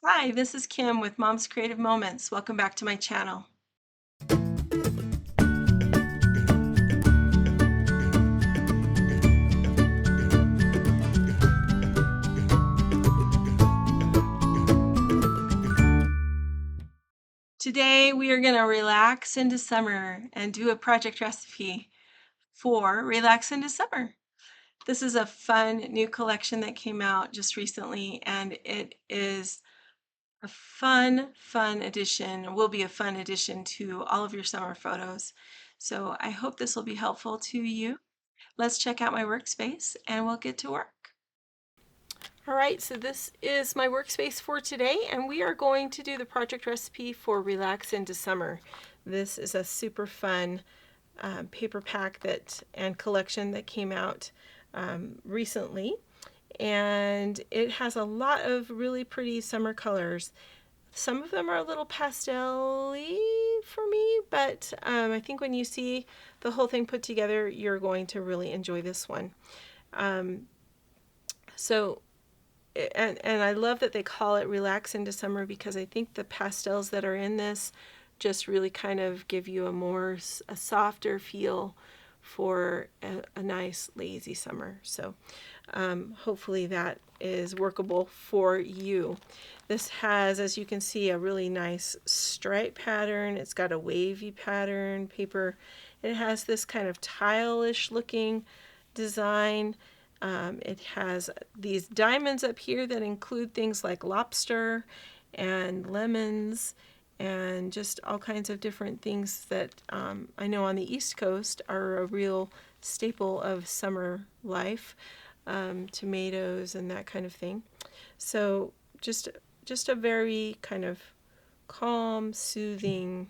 Hi, this is Kim with Mom's Creative Moments. Welcome back to my channel. Today we are going to relax into summer and do a project recipe for Relax into Summer. This is a fun new collection that came out just recently, and it is a fun addition, will be a fun addition to all of your summer photos. So I hope this will be helpful to you. Let's check out my workspace and we'll get to work. All right, so this is my workspace for today, and we are going to do the project recipe for Relax into Summer. This is a super fun paper pack and collection that came out recently, and it has a lot of really pretty summer colors. Some of them are a little pastel-y for me, but I think when you see the whole thing put together, you're going to really enjoy this one. And I love that they call it Relax into Summer, because I think the pastels that are in this just really kind of give you a softer feel for a nice lazy summer. So hopefully that is workable for you. This has, as you can see, a really nice stripe pattern. It's got a wavy pattern paper. It has this kind of tile-ish looking design. It has these diamonds up here that include things like lobster and lemons and just all kinds of different things that I know on the East Coast are a real staple of summer life, tomatoes and that kind of thing. So just a very kind of calm, soothing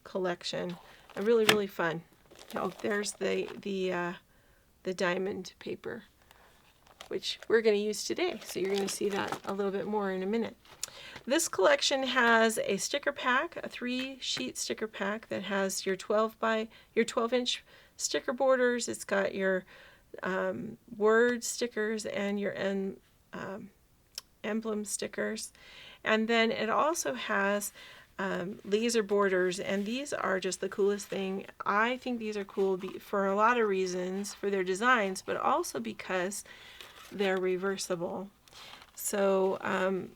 collection, and really fun. Oh, there's the diamond paper, which we're going to use today. So you're going to see that a little bit more in a minute. This collection has a sticker pack, a 3-sheet sticker pack that has your 12-inch sticker borders. It's got your word stickers and your emblem stickers. And then it also has laser borders, and these are just the coolest thing. I think these are cool for a lot of reasons, for their designs, but also because they're reversible. So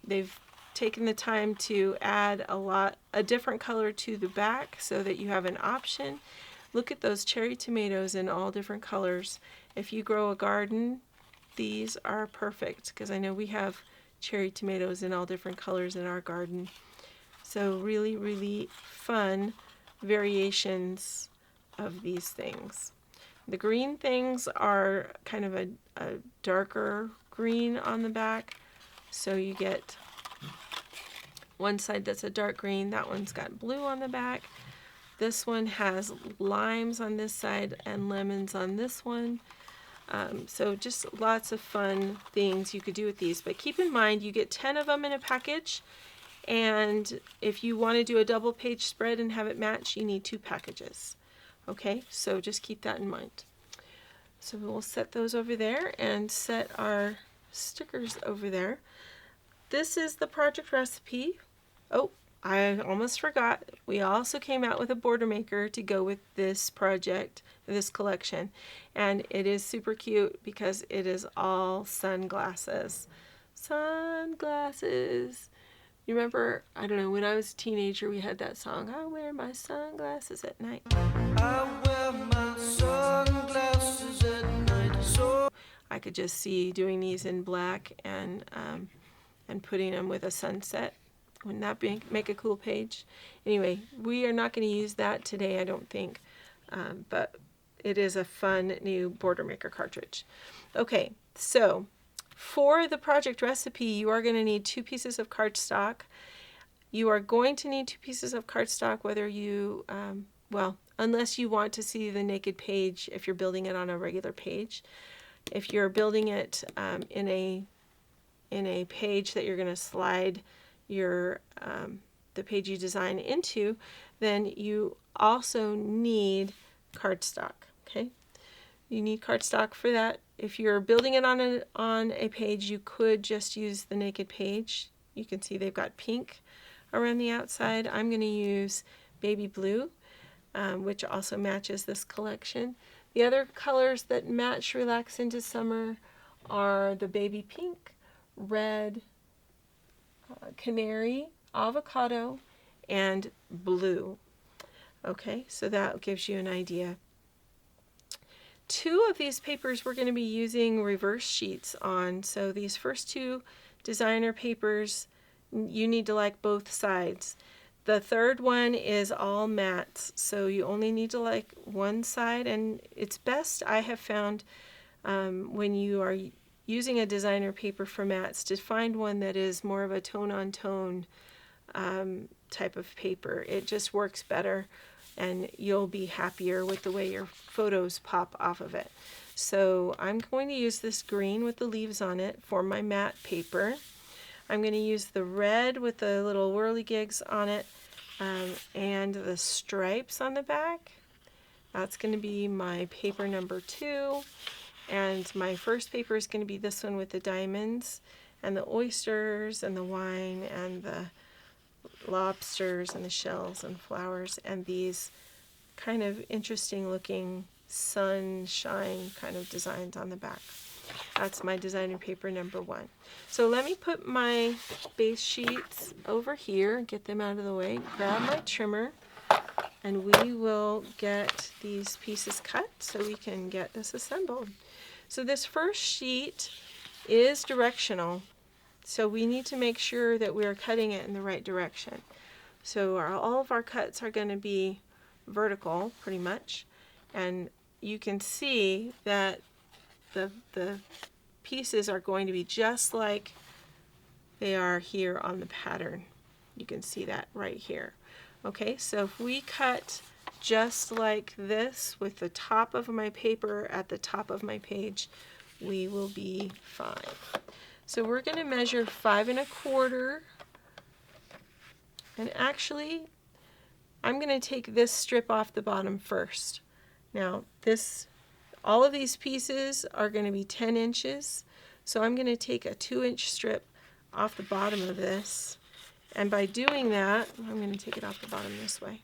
they've taken the time to add a different color to the back so that you have an option. Look at those cherry tomatoes in all different colors. If you grow a garden, these are perfect, because I know we have cherry tomatoes in all different colors in our garden. So really fun variations of these things. The green things are kind of a darker green on the back. So you get one side that's a dark green. That one's got blue on the back. This one has limes on this side and lemons on this one. So just lots of fun things you could do with these. But keep in mind, you get 10 of them in a package. And if you want to do a double page spread and have it match, you need 2 packages. Okay, so just keep that in mind. So we'll set those over there and set our stickers over there. This is the project recipe. Oh, I almost forgot. We also came out with a border maker to go with this project, this collection. And it is super cute because it is all sunglasses. Sunglasses. You remember, I don't know, when I was a teenager, we had that song, I wear my sunglasses at night. I wear my sunglasses at night. So I could just see doing these in black and putting them with a sunset. Wouldn't that make a cool page? Anyway, we are not going to use that today, I don't think. But it is a fun new border maker cartridge. Okay, so for the project recipe, you are going to need 2 pieces of cardstock. You are going to need 2 pieces of cardstock whether you, unless you want to see the naked page if you're building it on a regular page. If you're building it in a page that you're going to slide the page you design into, then you also need cardstock. Okay, you need cardstock for that. If you're building it on a page, you could just use the naked page. You can see they've got pink around the outside. I'm going to use baby blue, which also matches this collection. The other colors that match Relax into Summer are the baby pink, red, canary, avocado, and blue. Okay, so that gives you an idea. Two of these papers we're going to be using reverse sheets on. So these first two designer papers, you need to like both sides. The third one is all mattes, so you only need to like one side, and it's best, I have found, when you are using a designer paper for mattes, to find one that is more of a tone-on-tone type of paper. It just works better, and you'll be happier with the way your photos pop off of it. So I'm going to use this green with the leaves on it for my matte paper. I'm going to use the red with the little whirligigs on it and the stripes on the back. That's going to be my paper number 2. And my first paper is going to be this one with the diamonds and the oysters and the wine and the lobsters and the shells and flowers and these kind of interesting looking sunshine kind of designs on the back. That's my designer paper number 1. So let me put my base sheets over here, get them out of the way, grab my trimmer, and we will get these pieces cut so we can get this assembled. So this first sheet is directional, so we need to make sure that we're cutting it in the right direction. So all of our cuts are going to be vertical pretty much, and you can see that the pieces are going to be just like they are here on the pattern. You can see that right here. Okay, so if we cut just like this with the top of my paper at the top of my page, we will be fine. So we're going to measure 5 1/4, and actually I'm going to take this strip off the bottom first. Now all of these pieces are going to be 10 inches, so I'm going to take a 2-inch strip off the bottom of this, and by doing that, I'm going to take it off the bottom this way.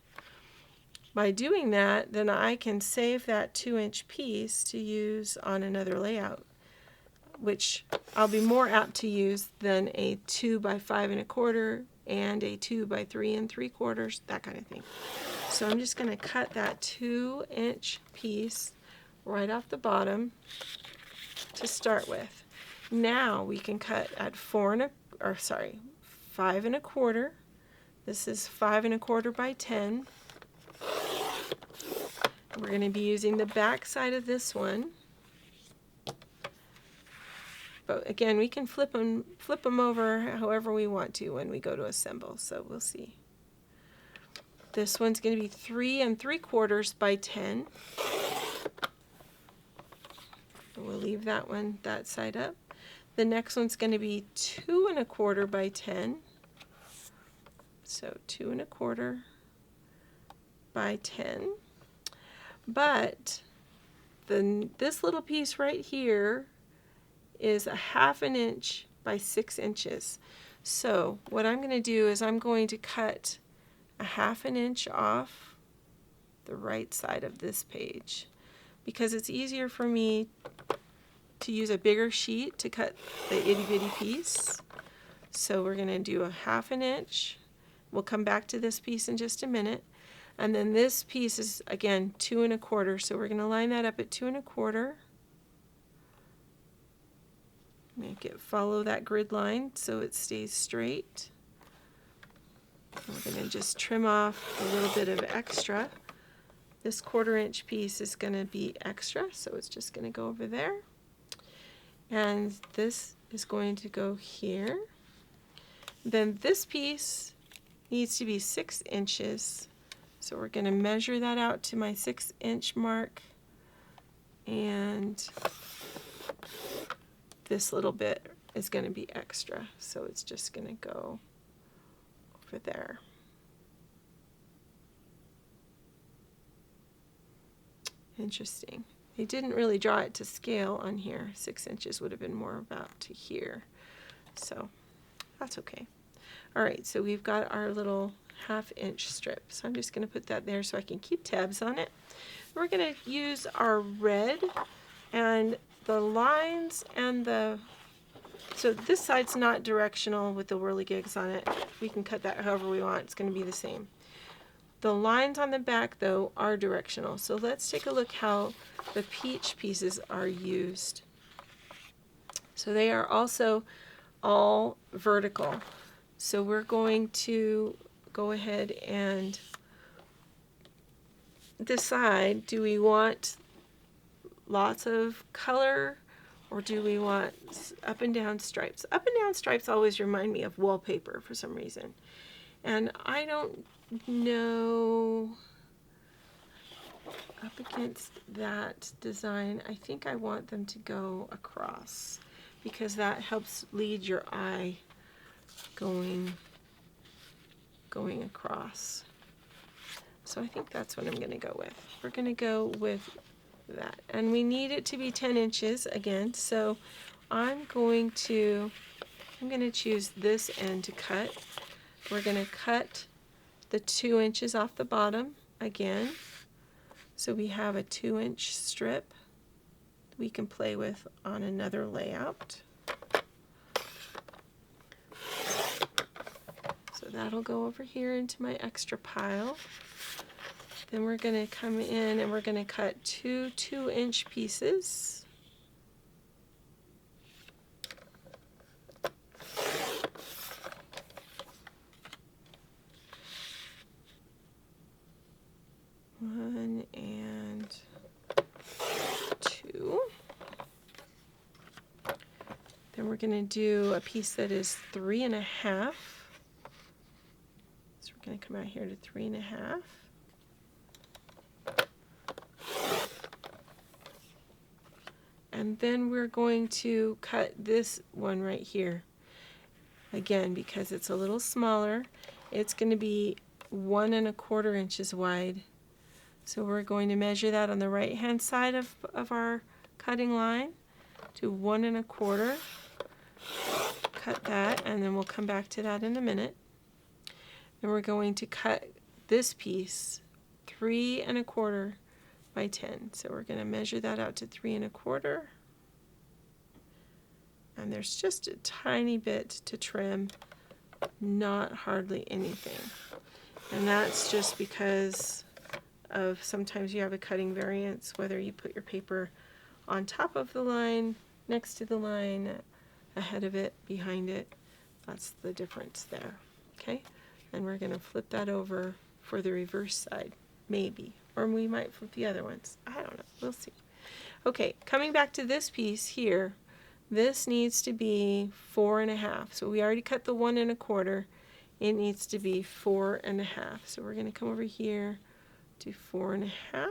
By doing that, then I can save that 2-inch piece to use on another layout, which I'll be more apt to use than a 2 by 5 1/4 and a 2 by 3 3/4, that kind of thing. So I'm just going to cut that 2-inch piece right off the bottom to start with. Now we can cut at 5 1/4. This is 5 1/4 by 10. We're going to be using the back side of this one. But again, we can flip them over however we want to when we go to assemble, so we'll see. This one's going to be 3 3/4 by 10. We'll leave that side up. The next one's going to be 2 1/4 by 10. So 2 1/4 by 10. But this little piece right here is a 1/2 inch by 6 inches. So what I'm going to do is I'm going to cut a 1/2 inch off the right side of this page, because it's easier for me to use a bigger sheet to cut the itty bitty piece. So we're going to do a 1/2 inch. We'll come back to this piece in just a minute. And then this piece is, again, 2 1/4. So we're going to line that up at 2 1/4. Follow that grid line so it stays straight. We're going to just trim off a little bit of extra. This 1/4 inch piece is going to be extra, so it's just going to go over there. And this is going to go here. Then this piece needs to be 6 inches. So we're going to measure that out to my 6-inch mark. And this little bit is going to be extra, so it's just going to go over there. Interesting. They didn't really draw it to scale on here. 6 inches would have been more about to here. So that's okay. Alright, so we've got our little 1/2 inch strip. So I'm just going to put that there so I can keep tabs on it. We're going to use our red and the lines and the, so this side's not directional with the whirligigs on it. We can cut that however we want. It's going to be the same. The lines on the back though are directional. So let's take a look how the peach pieces are used. So they are also all vertical. So we're going to go ahead and decide, do we want lots of color or do we want up and down stripes? Up and down stripes always remind me of wallpaper for some reason. And I don't know, up against that design, I think I want them to go across because that helps lead your eye going across. So I think that's what I'm going to go with. We're going to go with that. And we need it to be 10 inches again, so I'm going to choose this end to cut. We're going to cut the 2 inches off the bottom again. So we have a 2-inch strip we can play with on another layout. So that'll go over here into my extra pile. Then we're going to come in and we're going to cut 2 2-inch pieces. One and 2. Then we're going to do a piece that is 3 1/2. So we're going to come out here to 3 1/2. And then we're going to cut this one right here. Again, because it's a little smaller, it's going to be 1 1/4 inches wide. So we're going to measure that on the right hand side of our cutting line to 1 1/4. Cut that, and then we'll come back to that in a minute. And we're going to cut this piece 3 1/4 by 10. So we're going to measure that out to 3 1/4. And there's just a tiny bit to trim, not hardly anything. And that's just because of sometimes you have a cutting variance, whether you put your paper on top of the line, next to the line, ahead of it, behind it. That's the difference there. Okay? And we're going to flip that over for the reverse side, maybe. Or we might flip the other ones. I don't know. We'll see. Okay, coming back to this piece here, this needs to be 4 1/2. So we already cut the 1 1/4. It needs to be 4 1/2. So we're going to come over here to 4 1/2.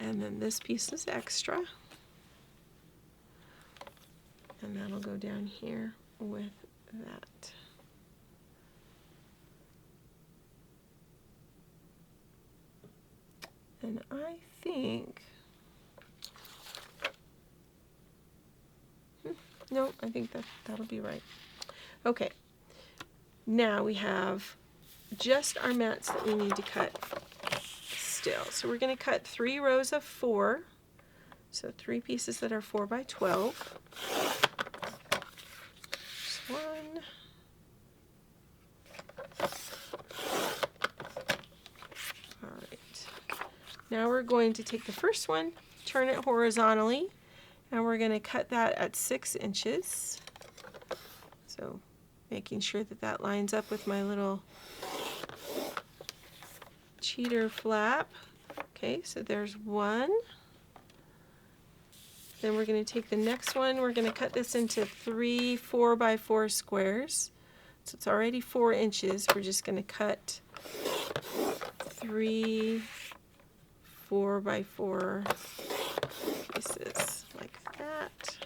And then this piece is extra. And that'll go down here with that. And I think, no, I think that'll be right. Okay, now we have just our mats that we need to cut still. So we're going to cut 3 rows of 4. So 3 pieces that are 4 by 12. Just 1. All right. Now we're going to take the first one, turn it horizontally, and we're going to cut that at 6 inches. So making sure that that lines up with my little cheater flap. Okay, so there's 1. Then we're going to take the next one. We're going to cut this into 3 4 by 4 squares. So it's already 4 inches. We're just going to cut 3 4 by 4 pieces like that.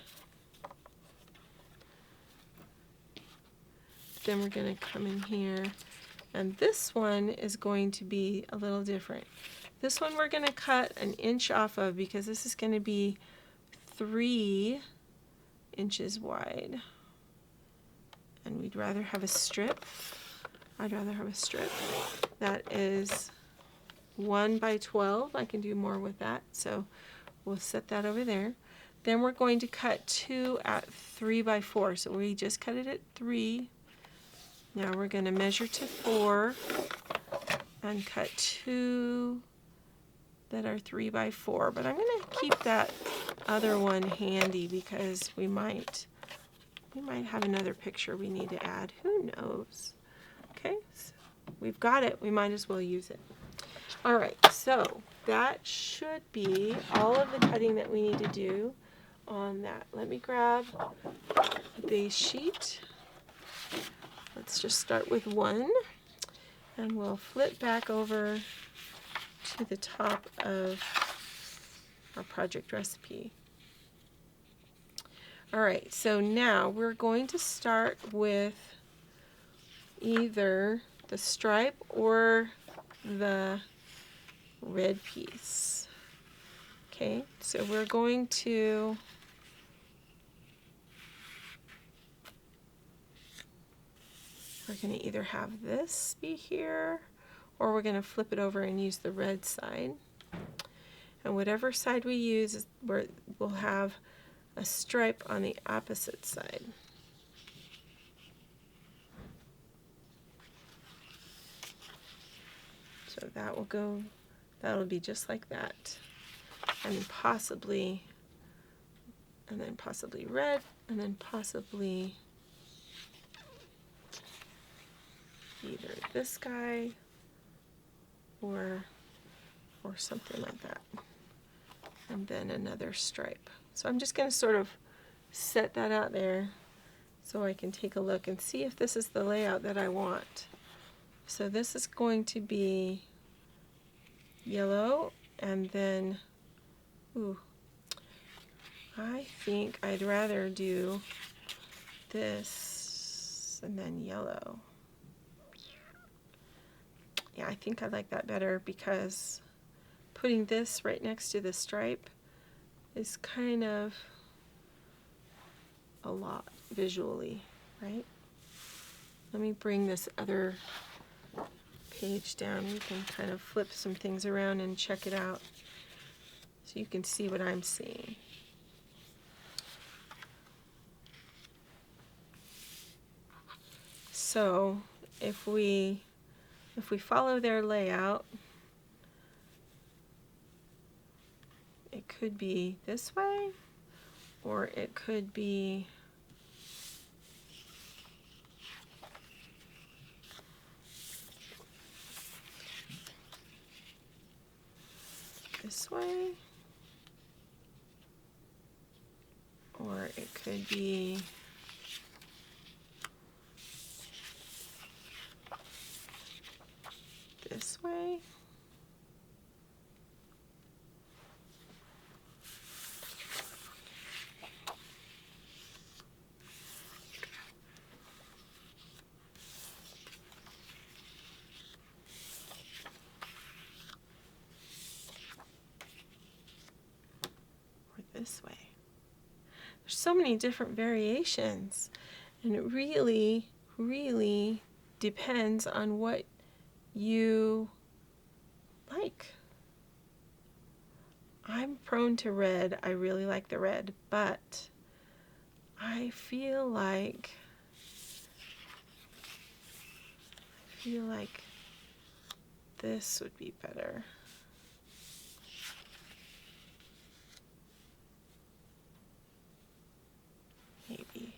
Then we're going to come in here, and this one is going to be a little different. This one we're going to cut 1 inch off of because this is going to be 3 inches wide. and we'd rather have a strip. I'd rather have a strip that is 1 by 12. I can do more with that, so we'll set that over there. Then we're going to cut 2 at 3 by 4. So we just cut it at 3. Now we're going to measure to 4 and cut 2 that are 3 by 4. But I'm going to keep that other one handy because we might have another picture we need to add. Who knows? Okay, so we've got it. We might as well use it. All right, so that should be all of the cutting that we need to do on that. Let me grab a base sheet. Let's just start with 1, and we'll flip back over to the top of our project recipe. All right, so now we're going to start with either the stripe or the red piece. Okay, so we're going to either have this be here, or we're going to flip it over and use the red side. And whatever side we use, we'll have a stripe on the opposite side. So that will go, that'll be just like that. And possibly, and then possibly red, and then possibly either this guy or something like that. And then another stripe. So I'm just going to sort of set that out there so I can take a look and see if this is the layout that I want. So this is going to be yellow, and then, ooh, I think I'd rather do this and then yellow. Yeah, I think I like that better because putting this right next to the stripe is kind of a lot visually, right? Let me bring this other page down. We can kind of flip some things around and check it out so you can see what I'm seeing. So if we follow their layout, it could be this way, or it could be this way, or it could be this way. This way. There's so many different variations, and it really, really depends on what you like. I'm prone to red. I really like the red, but I feel like this would be better. Maybe.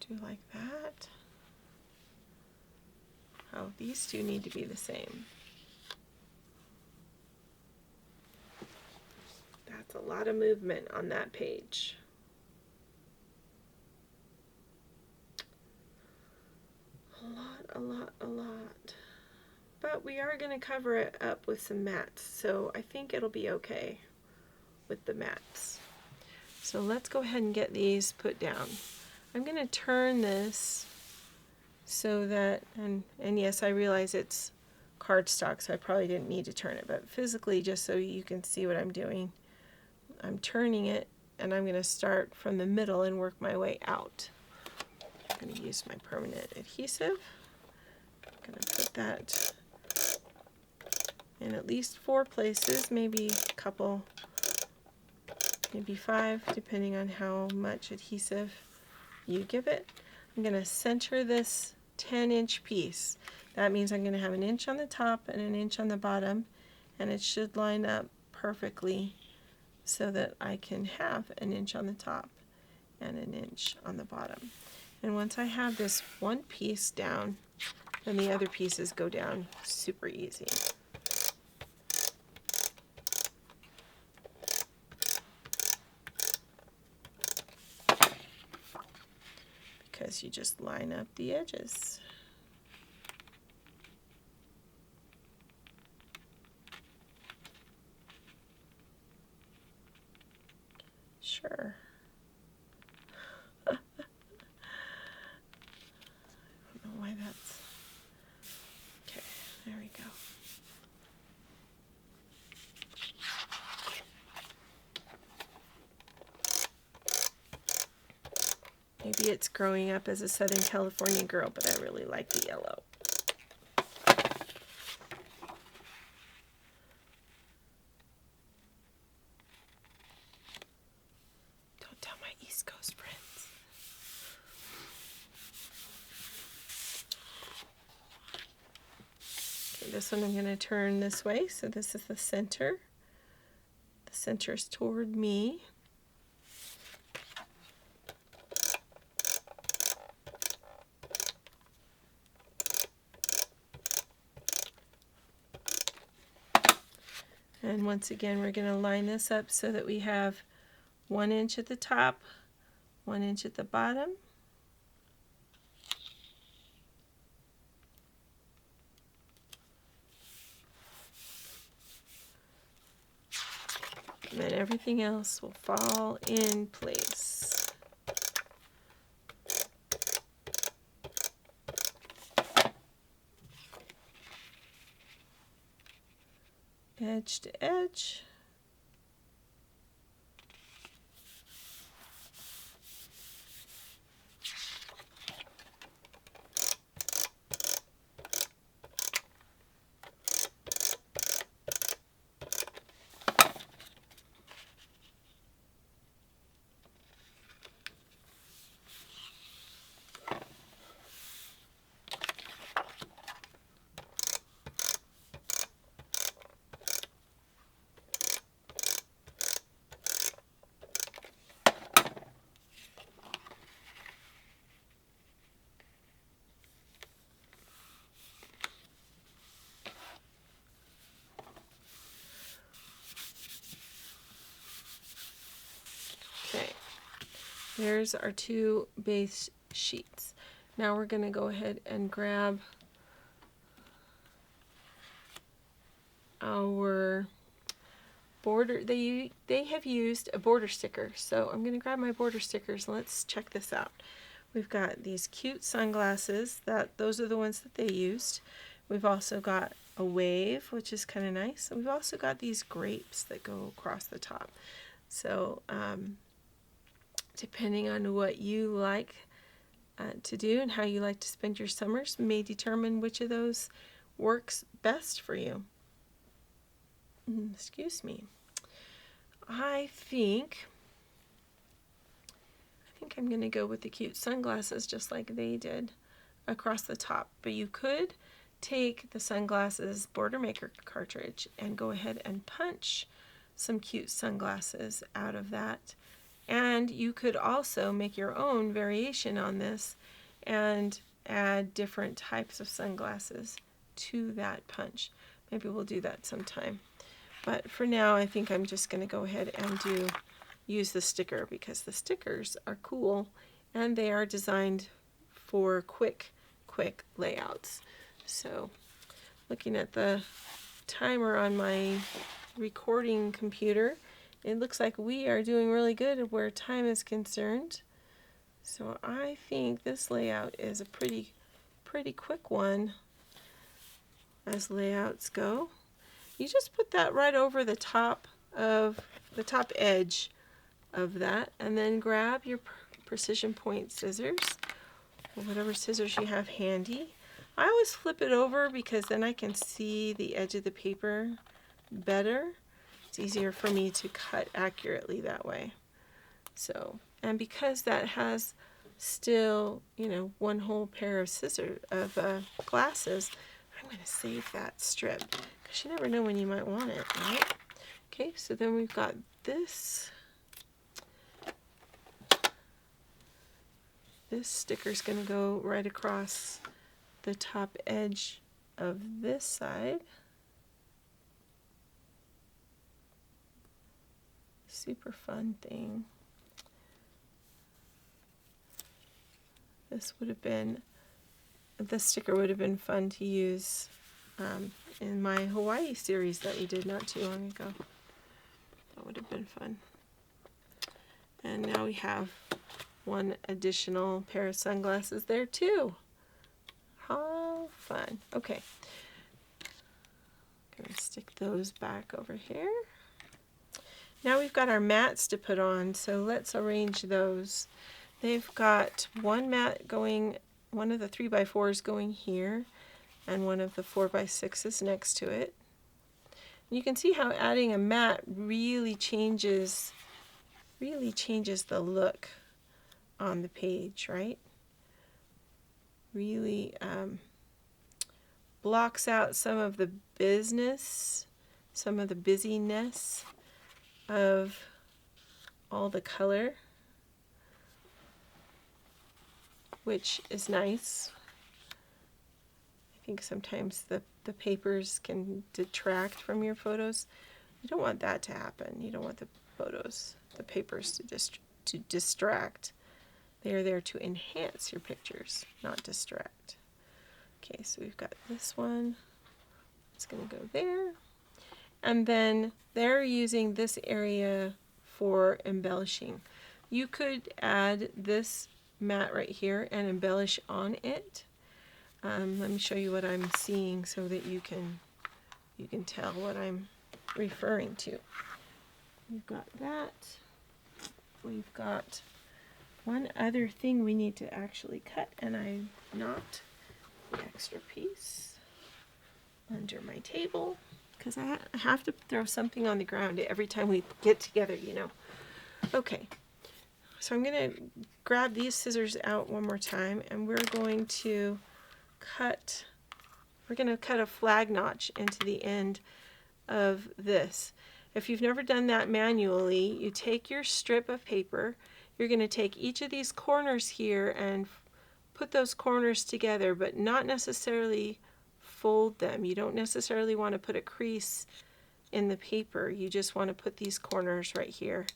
Do like that. Oh, these two need to be the same. That's a lot of movement on that page. A lot. But we are going to cover it up with some mats, so I think it'll be okay with the mats. So let's go ahead and get these put down. I'm going to turn this so that, and yes, I realize it's cardstock, so I probably didn't need to turn it, but physically, just so you can see what I'm doing, I'm turning it and I'm going to start from the middle and work my way out. I'm going to use my permanent adhesive. I'm going to put that in at least 4 places, maybe a couple, maybe 5, depending on how much adhesive you give it. I'm going to center this 10-inch piece. That means I'm going to have an inch on the top and an inch on the bottom, and it should line up perfectly so that I can have an inch on the top and an inch on the bottom. And once I have this one piece down, then the other pieces go down super easy. Because you just line up the edges. Sure. I don't know why that's... Okay, there we go. Maybe it's growing up as a Southern California girl, but I really like the yellow. Don't tell my East Coast friends. Okay, this one I'm going to turn this way, so this is the center. The center is toward me. And once again, we're going to line this up so that we have 1 inch at the top, 1 inch at the bottom. And then everything else will fall in place. Edge to edge. There's our 2 base sheets. Now we're going to go ahead and grab our border. They have used a border sticker, so I'm going to grab my border stickers and let's check this out. We've got these cute sunglasses. Those are the ones that they used. We've also got a wave, which is kind of nice. And we've also got these grapes that go across the top. So depending on what you like to do and how you like to spend your summers may determine which of those works best for you. Excuse me. I think I'm going to go with the cute sunglasses just like they did across the top. But you could take the sunglasses border maker cartridge and go ahead and punch some cute sunglasses out of that. And you could also make your own variation on this and add different types of sunglasses to that punch. Maybe we'll do that sometime. But for now, I think I'm just going to go ahead and use the sticker because the stickers are cool and they are designed for quick layouts. So looking at the timer on my recording computer, it looks like we are doing really good where time is concerned. So I think this layout is a pretty quick one as layouts go. You just put that right over the top edge of that, and then grab your precision point scissors, or whatever scissors you have handy. I always flip it over because then I can see the edge of the paper better. It's easier for me to cut accurately that way. So, and because that has still, you know, one whole pair of scissors of glasses, I'm going to save that strip because you never know when you might want it, right? Okay, so then we've got this. This sticker is going to go right across the top edge of this side. Super fun thing. This sticker would have been fun to use in my Hawaii series that we did not too long ago. That would have been fun. And now we have one additional pair of sunglasses there too. How fun. Okay. I'm going to stick those back over here. Now we've got our mats to put on, so let's arrange those. They've got one mat going, one of the 3x4s going here, and one of the 4x6s next to it. And you can see how adding a mat really changes the look on the page, right? Really blocks out some of the business, some of the busyness of all the color, which is nice. I think sometimes the papers can detract from your photos. You don't want that to happen. You don't want the papers to distract. They are there to enhance your pictures, not distract. Okay, so we've got this one. It's going to go there. And then they're using this area for embellishing. You could add this mat right here and embellish on it. Let me show you what I'm seeing so that you can tell what I'm referring to. We've got that. We've got one other thing we need to actually cut, and I knocked the extra piece under my table because I have to throw something on the ground every time we get together, you know. Okay, so I'm going to grab these scissors out one more time, and we're going to cut a flag notch into the end of this. If you've never done that manually, you take your strip of paper, you're going to take each of these corners here and put those corners together, but not necessarily fold them. You don't necessarily want to put a crease in the paper. You just want to put these corners right here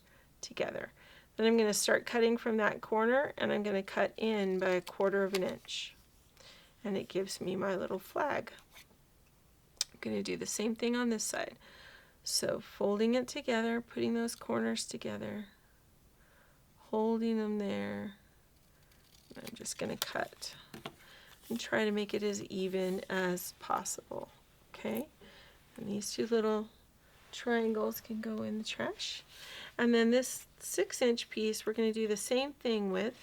together. Then I'm going to start cutting from that corner, and I'm going to cut in by 1/4 of an inch. And it gives me my little flag. I'm going to do the same thing on this side. So folding it together, putting those corners together, holding them there. I'm just going to cut and try to make it as even as possible. Okay? And these two little triangles can go in the trash. And then this 6-inch piece we're going to do the same thing with.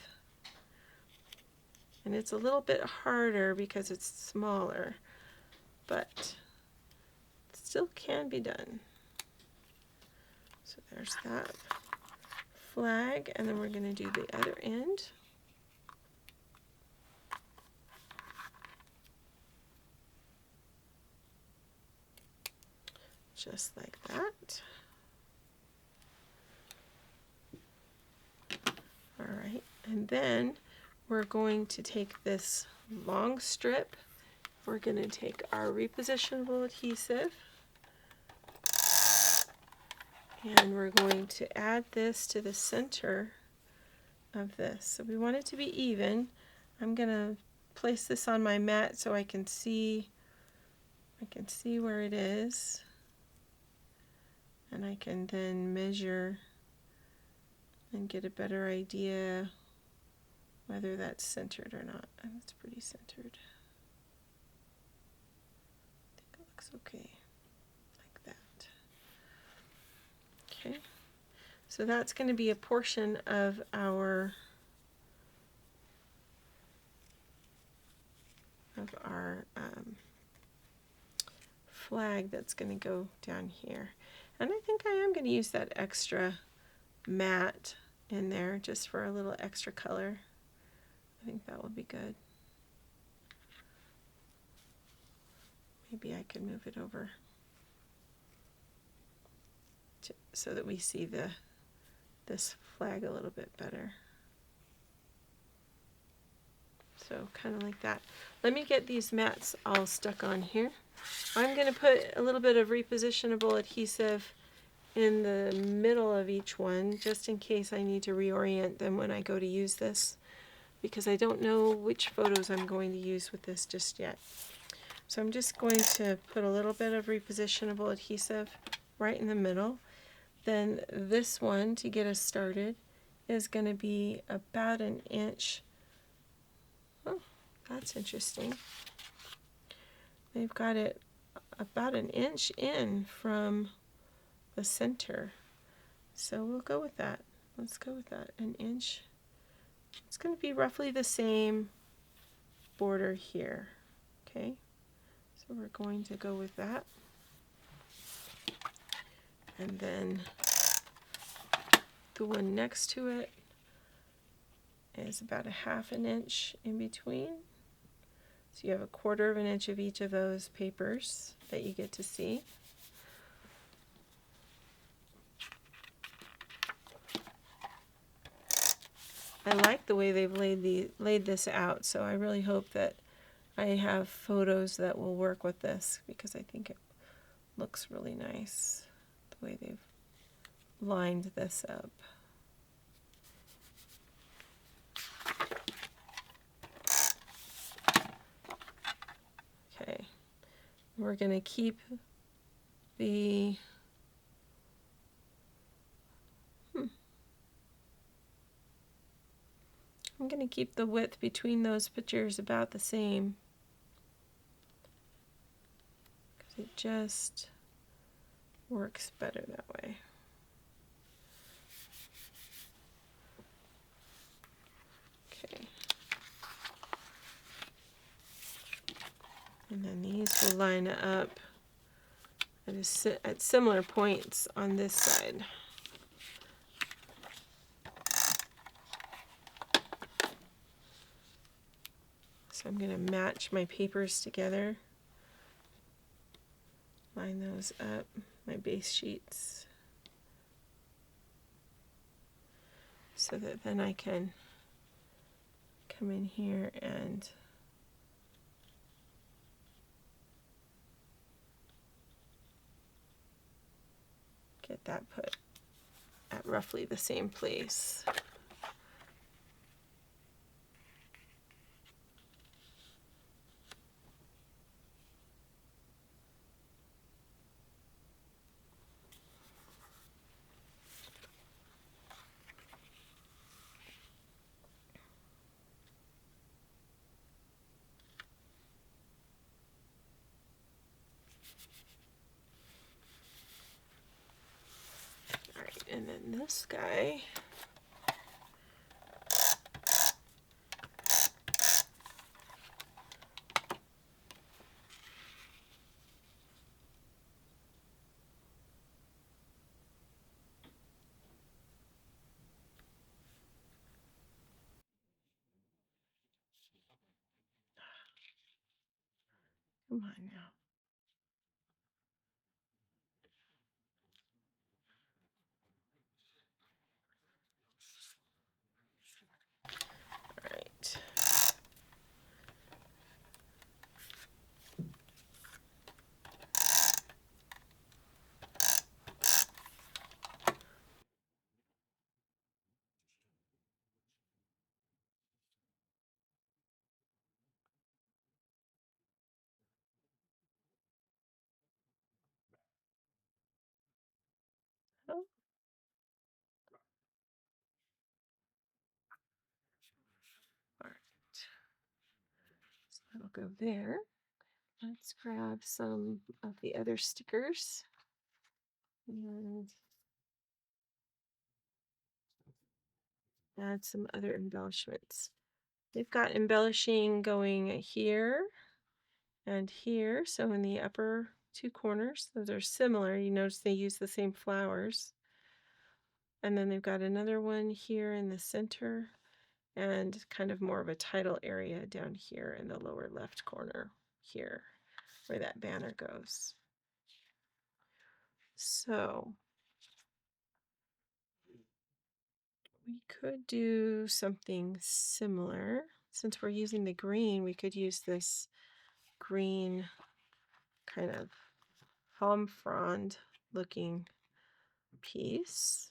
And it's a little bit harder because it's smaller, but it still can be done. So there's that flag, and then we're going to do the other end. Just like that. All right, and then we're going to take this long strip. We're going to take our repositionable adhesive, and we're going to add this to the center of this. So we want it to be even. I'm going to place this on my mat so I can see where it is, and I can then measure and get a better idea whether that's centered or not. And it's pretty centered. I think it looks okay, like that. Okay, So that's going to be a portion of our flag that's going to go down here. And I think I am going to use that extra matte in there just for a little extra color. I think that will be good. Maybe I could move it over so that we see this flag a little bit better. So kind of like that. Let me get these mats all stuck on here. I'm going to put a little bit of repositionable adhesive in the middle of each one, just in case I need to reorient them when I go to use this, because I don't know which photos I'm going to use with this just yet. So I'm just going to put a little bit of repositionable adhesive right in the middle. Then this one, to get us started, is going to be about an inch. Oh, that's interesting. They've got it about an inch in from the center. So we'll go with that. Let's go with that, an inch. It's going to be roughly the same border here. Okay, so we're going to go with that. And then the one next to it is about a half an inch in between. So you have a quarter of an inch of each of those papers that you get to see. I like the way they've laid this out, so I really hope that I have photos that will work with this, because I think it looks really nice the way they've lined this up. Okay, we're going to keep the I'm going to keep the width between those pictures about the same, because it just works better that way. Okay. And then these will line up at similar points on this side. So I'm going to match my papers together, line those up, my base sheets, so that then I can come in here and get that put at roughly the same place. Alright, and then this guy, come on now. Alright. Oh, alright. So that'll go there. Let's grab some of the other stickers. And add some other embellishments. They've got embellishing going here and here. So in the upper two corners, those are similar. You notice they use the same flowers. And then they've got another one here in the center and kind of more of a title area down here in the lower left corner here where that banner goes. So we could do something similar. Since we're using the green, we could use this green kind of palm frond looking piece.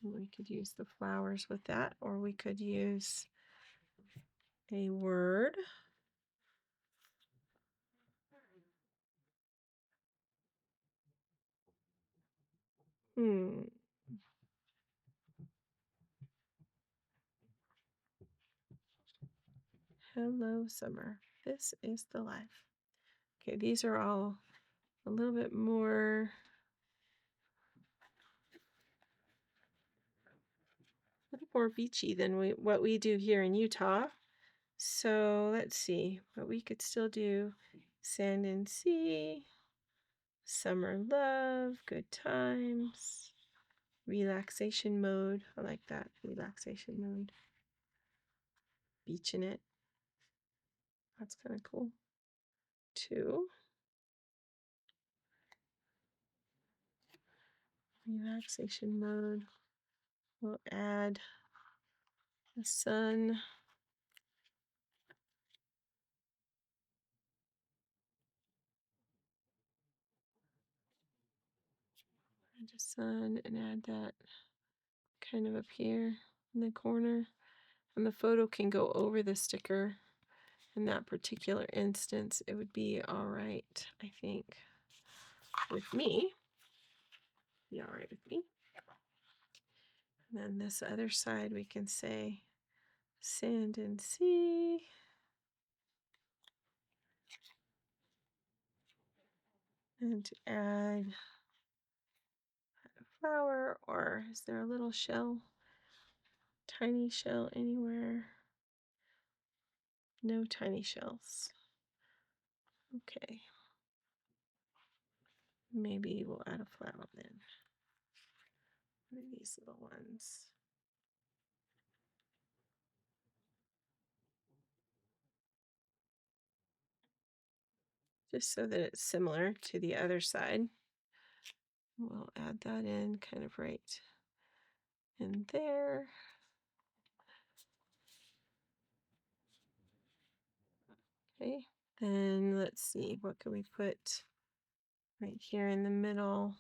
We could use the flowers with that, or we could use a word. Hello, summer. This is the life. Okay, these are all a little bit more beachy than what we do here in Utah. So let's see what we could still do. Sand and sea, summer love, good times, relaxation mode. I like that, relaxation mode. Beaching it. That's kind of cool. 2. Relaxation mode. We'll add the sun. Add the sun and add that kind of up here in the corner. And the photo can go over the sticker. In that particular instance, it would be all right, I think, with me. Be all right with me. And then this other side, we can say sand and sea. And to add a flower, or is there a little shell? Tiny shell anywhere? No tiny shells. Okay. Maybe we'll add a flower then. What are these little ones? Just so that it's similar to the other side. We'll add that in kind of right in there. Okay, then let's see, what can we put right here in the middle?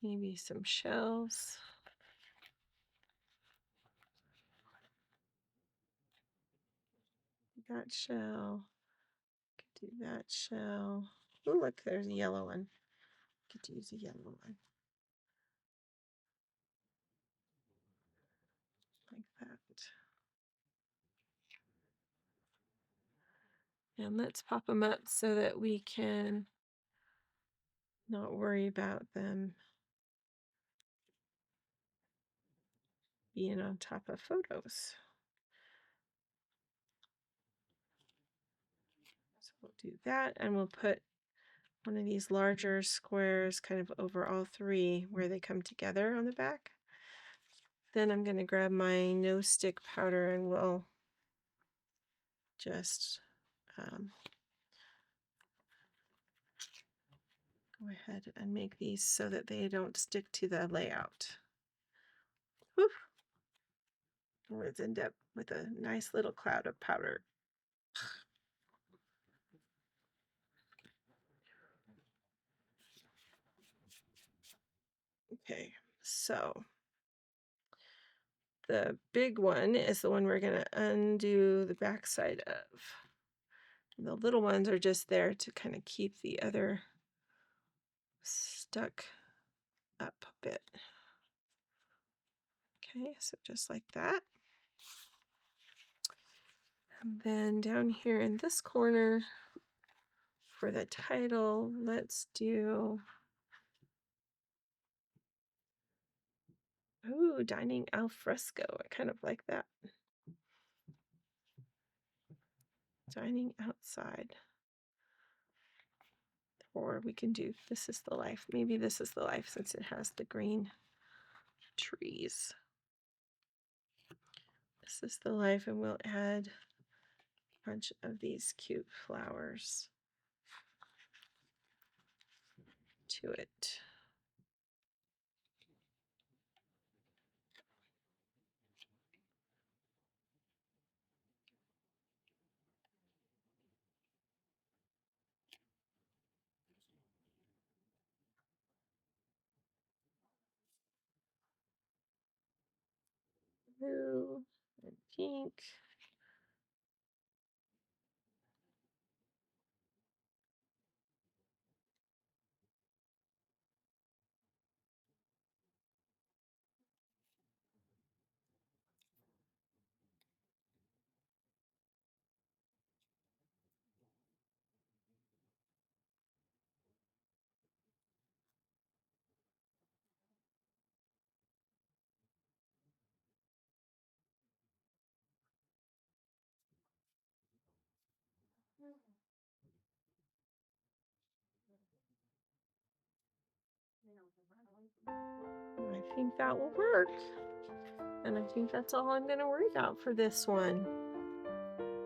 Maybe some shells. That shell. Could do that shell. Oh, look, there's a yellow one. Could use a yellow one. Like that. And let's pop them up so that we can not worry about them being on top of photos. So we'll do that, and we'll put one of these larger squares kind of over all 3 where they come together on the back. Then I'm going to grab my no stick powder and we'll just go ahead and make these so that they don't stick to the layout. Whew. Let's end up with a nice little cloud of powder. Okay, so the big one is the one we're going to undo the back side of. The little ones are just there to kind of keep the other stuck up a bit. Okay, so just like that. And then down here in this corner for the title, let's do Ooh, dining al fresco. I kind of like that. Dining outside. Or we can do This Is the Life. Maybe This Is the Life since it has the green trees. This Is the Life, and we'll add a bunch of these cute flowers to it. Blue and pink. I think that will work. And I think that's all I'm going to worry about for this one.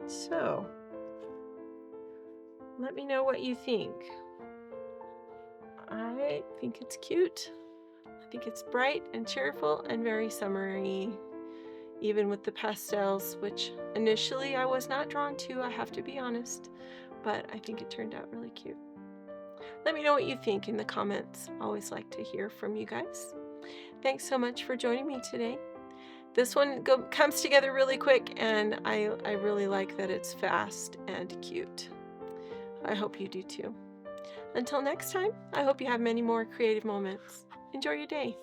So, let me know what you think. I think it's cute. I think it's bright and cheerful and very summery, even with the pastels, which initially I was not drawn to, I have to be honest, but I think it turned out really cute. Let me know what you think in the comments. Always like to hear from you guys. Thanks so much for joining me today. This one comes together really quick, and I really like that it's fast and cute. I hope you do too. Until next time, I hope you have many more creative moments. Enjoy your day.